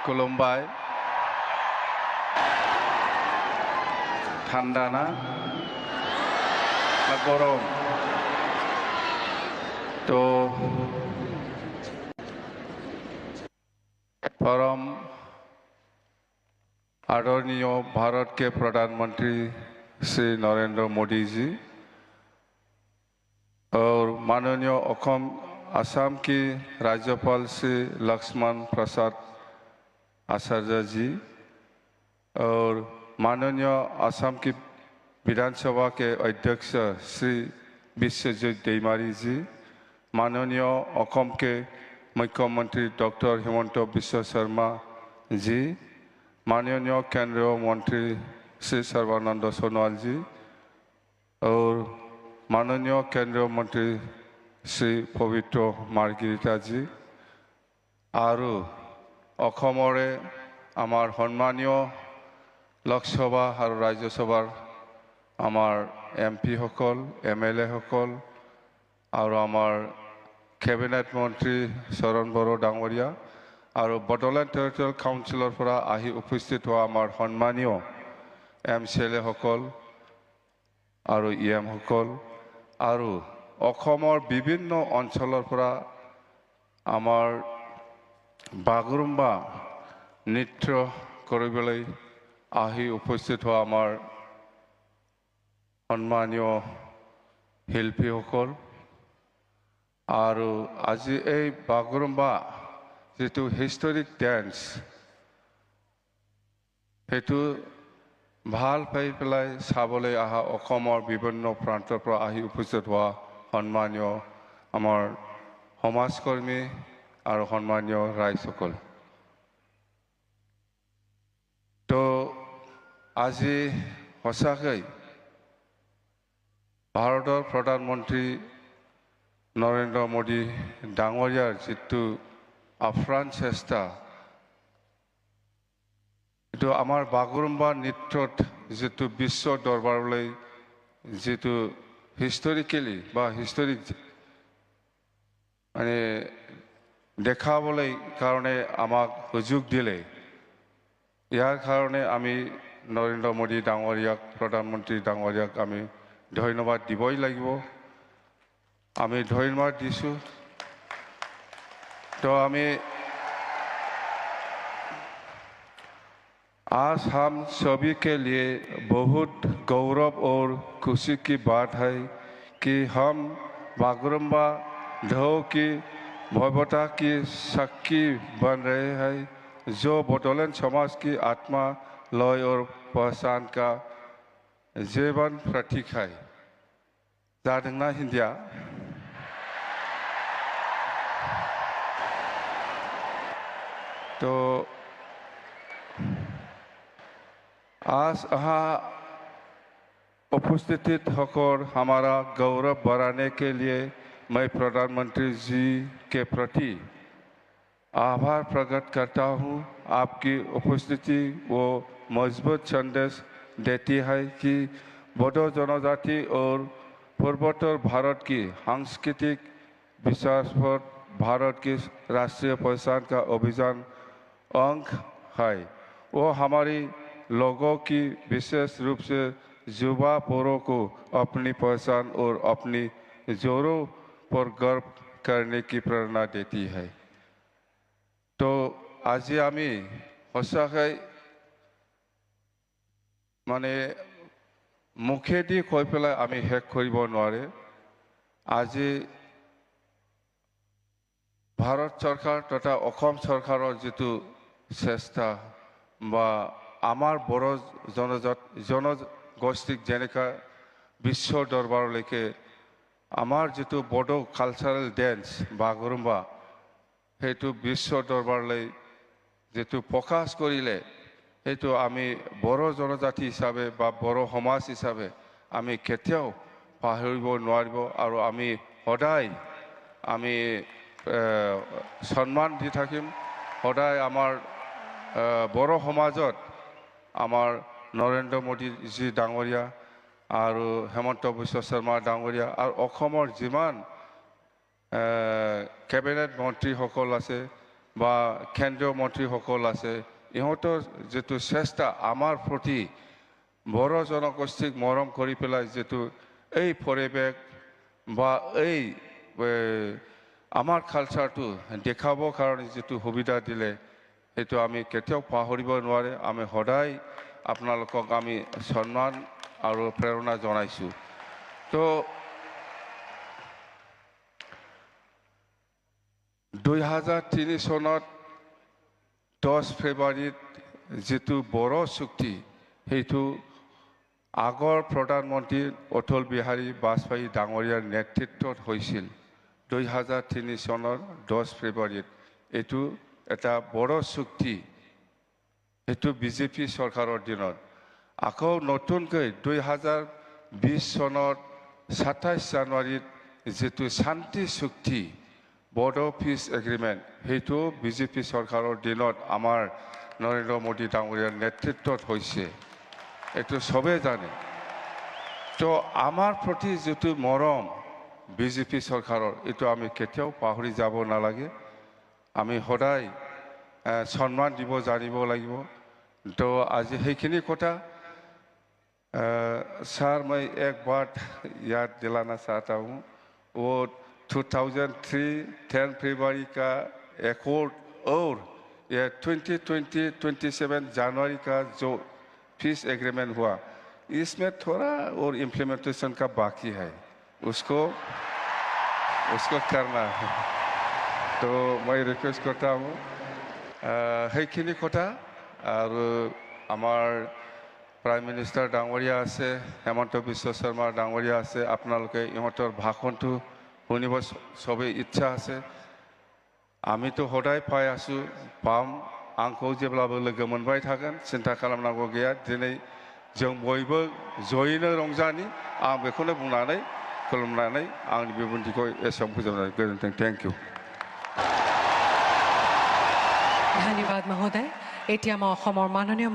खुलुमबाय ঠান্ডা না গরম तो परम आदरणीय भारत के प्रधानमंत्री श्री नरेंद्र मोदी जी और माननीय असम की राज्यपाल श्री लक्ष्मण प्रसाद आचार्य जी और माननीय असम की विधानसभा के अध्यक्ष श्री विश्वजीत दैमारी जी, माननीय असम के मुख्यमंत्री डॉक्टर हिमंत बिश्व शर्मा जी, माननीय केंद्रीय मंत्री श्री सर्बानंद सोनोवाल जी और माननीय केंद्रीय मंत्री श्री पवित्र मार्गरिटा जी और अखमरे आमार सम्मानीय लोकसभा और राज्यसभार आमार MP हकल MLA हकल और आमार कैबिनेट मंत्री शरण बड़ो डांगरिया और बडोलेण्ड टेरिटरियल काउन्सिलर फरा आहि उपस्थित हुआ आमार सम्मानीय MCLA हकल और EM हकल और अखमर विभिन्न अंचलर फरा आमार बागुरुम्बा नृत्य करिबोलै आहि उपस्थित हुआ आमार सम्मानीय शिल्पी हकल और आज এই बागुरुम्बा যেটো हिस्टोरिक डांस हेतु ভাল পাই পেলাই চাবলৈ আহা অসমৰ বিভিন্ন প্ৰান্তৰ পৰা আহি উপস্থিত হোৱা সম্মানীয় আমাৰ সমাজকৰ্মী আৰু সম্মানীয় ৰাইজসকল তো আজি সঁচাকৈ ভাৰতৰ প্ৰধানমন্ত্ৰী নৰেন্দ্ৰ মোদী ডাঙৰীয়াৰ যিটো আফ্ৰাণ চেষ্টা तो आमार बागुरुम्बा नृत्यत जितु विश्व दरबारলৈ जितु हिस्टोरिकली बा हिस्टोरिक माने देखाबोलै कारणे आमाक सुजुग दिले यार कारणे आमी नरेंद्र मोदी डांगरियाक प्रधानमंत्री डांगरियाक आमी धन्यवाद दिबই লাগিব आमी धन्यवाद दिसु तो आमी आज हम सभी के लिए बहुत गौरव और खुशी की बात है कि हम बागुरुम्बा ढोल की भव्यता की साक्षी बन रहे हैं जो बडोलेण्ड समाज की आत्मा लय और पहचान का जीवन प्रतीक है जादोंना हिंदिया तो आज यहाँ उपस्थित होकर हमारा गौरव बढ़ाने के लिए मैं प्रधानमंत्री जी के प्रति आभार प्रकट करता हूँ। आपकी उपस्थिति वो मजबूत संदेश देती है कि बोडो जनजाति और पूर्वोत्तर भारत की सांस्कृतिक विकास पर भारत की राष्ट्रीय पहचान का अभियान अंग है। वो हमारी लोगों की विशेष रूप से युवा पीढ़ी को अपनी पहचान और अपनी जोरों पर गर्व करने की प्रेरणा देती है। तो आज आमी सचाकै माने मुखेदी কৈ পেলাই आमी हेक কৰিব নোৱাৰে आज भारत सरकार तथा অসম सरकारों जितु चेष्टा बा आमार बड़ो जनगोष्ठीक जेनेका विश्व दरबारলৈকে आमार जितु बडो कालचारेल डांस बागुरुम्बा हेतु विश्व दरबारলৈ जितु प्रकाश करिले हेतु आमी बड़ो जनजाति हिसाबे बा बड़ो समाज हिसाबे आमी केতিয়াও पाहरिब নোৱাৰিব আৰু आमी সদায় आमी सम्मान দি থাকিম সদায় आमार बड़ो समाजत आमार नरेंद्र मोदी जी डांगरिया और हेमंत बिश्व शर्मा डांगरिया और अखमर जिमान कैबिनेट मंत्री हकल आछे বা কেন্দ্ৰীয় মন্ত্ৰীসকল আছে ইহঁতৰ যিটো চেষ্টা আমাৰ প্ৰতি বড়ো জনগোষ্ঠীক মৰম কৰি পেলাই যিটো এই পৰিৱেশ বা এই আমাৰ কালচাৰটো দেখাবৰ কাৰণে যিটো সুবিধা দিলে সেইটো আমি কেতিয়াও পাহৰিব নোৱাৰে আমি সদায় আপোনালোকক আমি সন্মান আৰু প্ৰেৰণা জনাইছোঁ তো 2003 চনত 10 ফেব্ৰুৱাৰীত যিটো বড়ো চুক্তি সেইটো আগৰ প্ৰধানমন্ত্ৰী অটল বিহাৰী বাজপেয়ী ডাঙৰীয়াৰ নেতৃত্বত হৈছিল 2003 চনৰ 10 ফেব্ৰুৱাৰীত এইটো এটা বড়ো চুক্তি সেইটো বিজেপি চৰকাৰৰ দিনত আকৌ নতুনকৈ 2020 চনৰ 27 জানুৱাৰীত যিটো শান্তি চুক্তি বড়ো পিছ এগ্ৰিমেণ্ট সেইটো বিজেপি চৰকাৰৰ দিনত আমাৰ নৰেন্দ্ৰ মোদী ডাঙৰীয়াৰ নেতৃত্বত হৈছে এইটো সবেই জানে তো আমাৰ প্ৰতি যিটো মৰম বিজেপি চৰকাৰৰ এইটো আমি কেতিয়াও পাহৰি যাব নালাগে আমি সদায় সন্মান দিব জানিব লাগিব তো আজি সেইখিনি কথা सर मैं एक बात याद दिलाना चाहता हूँ वो 2003 10 फरवरी का एकॉर्ड और ये 2027 जनवरी का जो पीस एग्रीमेंट हुआ इसमें थोड़ा और इम्प्लीमेंटेशन का बाकी है उसको करना है तो मैं रिक्वेस्ट करता हूँ সেইখিনি কথা আৰু আমাৰ প্ৰাইম মিনিষ্টাৰ ডাঙৰীয়া আছে হেমন্ত বিশ্ব শৰ্মা ডাঙৰীয়া আছে আপোনালোকে ইহঁতৰ ভাষণটো শুনিব সবেই ইচ্ছা আছে আমিতো সদায় পাই আছোঁ পাম आंखौ जेब्लाबो लोगो मोनबाय थागोन सिन्था खालामनांगौ गैया दिनै जों बयबो जयैनो रंजानि आं बेखौनो बुंनानै खुलुमनानै आंनि बिबुंथिखौ एसेयावनो फोजोबनाय गोजोन्थों थेंक इउ धन्यवाद महोदय এতিয়া মই অসমৰ মাননীয়